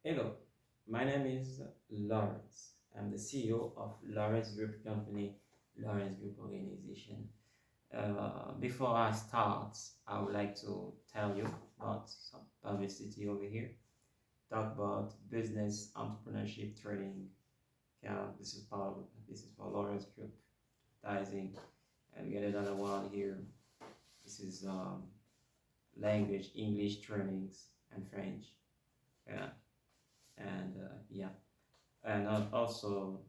Hello, my name is Lawrence. I'm the CEO of Lawrence Group Company, Lawrence Group Organization. Before I start, I would like to tell you about some publicity over here. Talk about business entrepreneurship training. Yeah, this is for Lawrence Group advertising, and we get another one here. This is language, English trainings, and French. Yeah, and yeah. And also,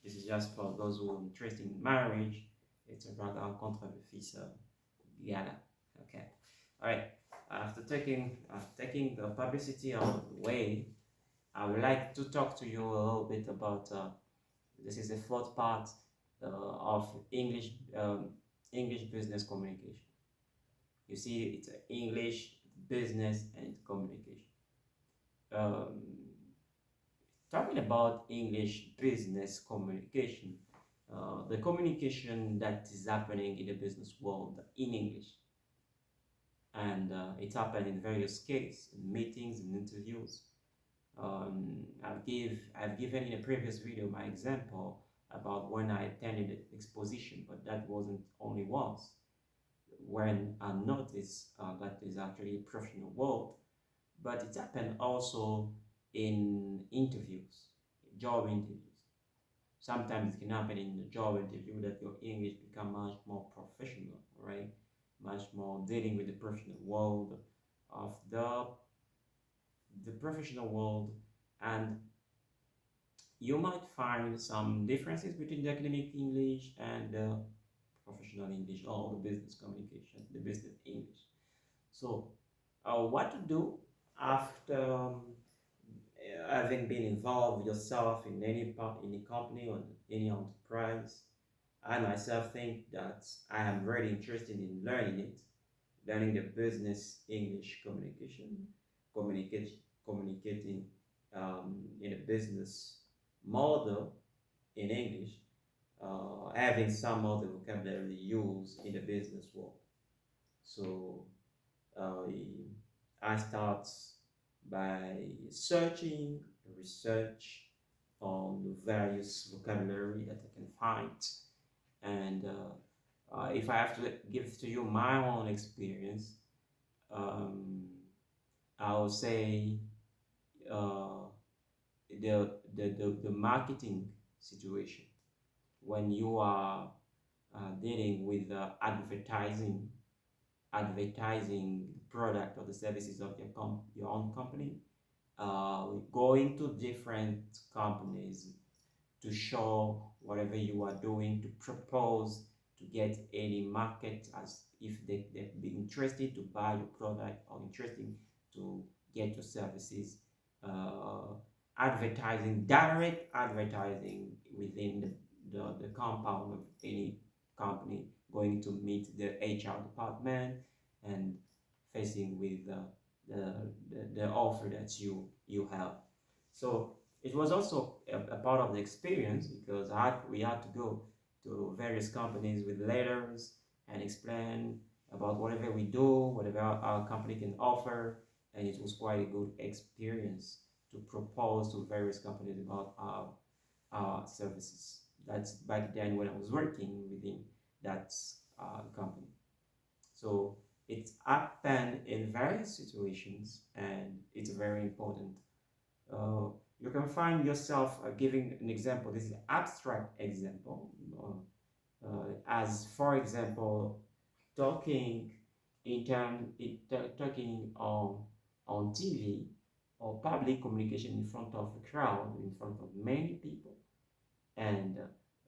this is just for those who are interested in marriage. It's about rencontre le fils Gala. Okay. All right. After taking the publicity out of the way, I would like to talk to you a little bit about. This is the fourth part of English business communication. You see, it's English business and communication. Um, Talking about English business communication, the communication that is happening in the business world in English, and it's happened in various cases, in meetings and interviews. I've given in a previous video my example about when I attended an exposition, but that wasn't only once. When I noticed that is actually a professional world, but it happened also in interviews, job interviews. Sometimes it can happen in the job interview that your English become much more professional, right? Much more dealing with the professional world of the professional world, and you might find some differences between the academic English and the professional English or the business communication, the business English. So, what to do after having been involved yourself in any part in a company or any enterprise? I myself think that I am very interested in learning it, learning the business English communication, communicating in a business model in English, having some of the vocabulary used in the business world. So uh, I start by searching, research on the various vocabulary that I can find, and if I have to give to you my own experience, um, I would say uh, the marketing situation when you are dealing with advertising the product or the services of your own company, going to different companies to show whatever you are doing, to propose to get any market as if they'd be interested to buy your product or interested to get your services. Uh, Advertising, direct advertising within the compound of any company, going to meet the HR department and facing with the offer that you have. So it was also a part of the experience because we had to go to various companies with letters and explain about whatever we do, whatever our company can offer, and it was quite a good experience to propose to various companies about our services. That's back then when I was working within that company. So it's happened in various situations, and it's very important. uh, you can find yourself giving an example. This is an abstract example. As for example, talking talking on TV or public communication in front of a crowd, in front of many people, and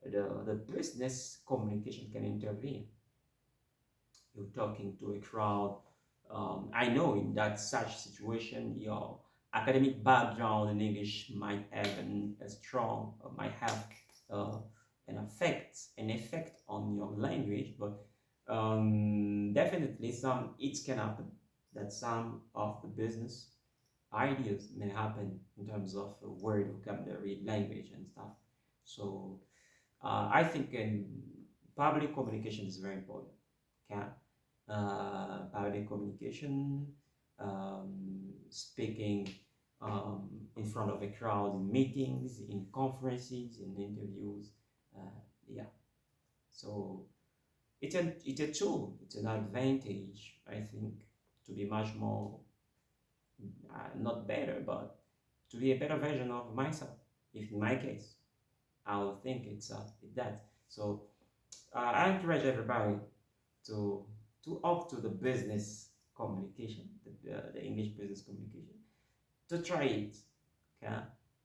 the business communication can intervene. You're talking to a crowd. I know in that such situation, your academic background in English might have a strong, might have uh, an effect on your language, but definitely it can happen that some of the business ideas may happen in terms of word vocabulary, language, and stuff. So I think public communication is very important. Okay? Public communication, speaking in front of a crowd, in meetings, in conferences, in interviews. Yeah. So it's a tool. It's an advantage, I think, to be much more not better, but to be a better version of myself. If in my case, I would think it's that. So I encourage everybody to up to the business communication, the English business communication, to try it. Okay,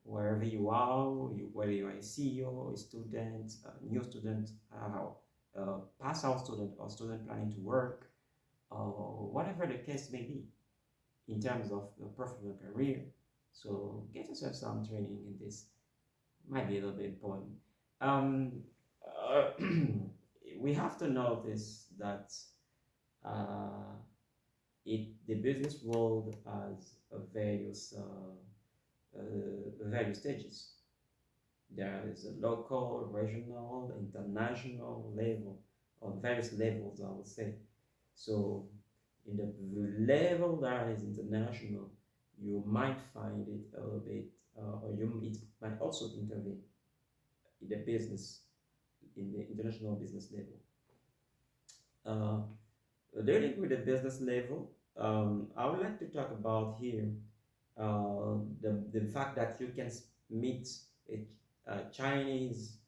wherever you are, whether you are a CEO, a student, a new student, pass out student, or student planning to work, or whatever the case may be in terms of your professional career. So get yourself some training in this. Might be a little bit important. Um, uh, we have to notice that uh, the business world has various stages. There is a local, regional, international level, or various levels, I would say. So in the level that is international, you might find it a little bit, it might also intervene in the business, in the international business level. Uh, Dealing with the business level, I would like to talk about here the fact that you can meet a, Chinese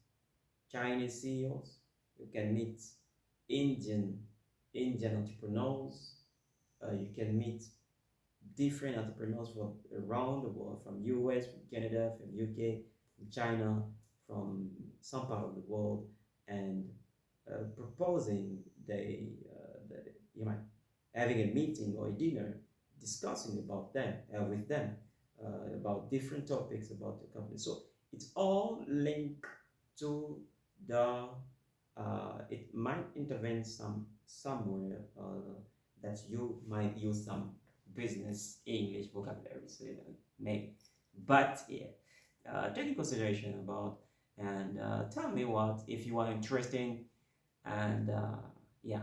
CEOs, you can meet Indian Indian entrepreneurs, you can meet different entrepreneurs from around the world, from US, from Canada, from UK, from China, from some part of the world, and proposing you might having a meeting or a dinner, discussing about them with them about different topics about the company. So it's all linked to the. It might intervene somewhere that you might use some business English vocabulary, so maybe. But yeah, take in consideration about and tell me what if you are interested. And yeah,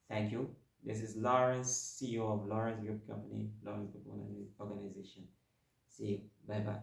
thank you. This is Lawrence, CEO of Lawrence Group Company, Lawrence Group Organization. See you. Bye bye.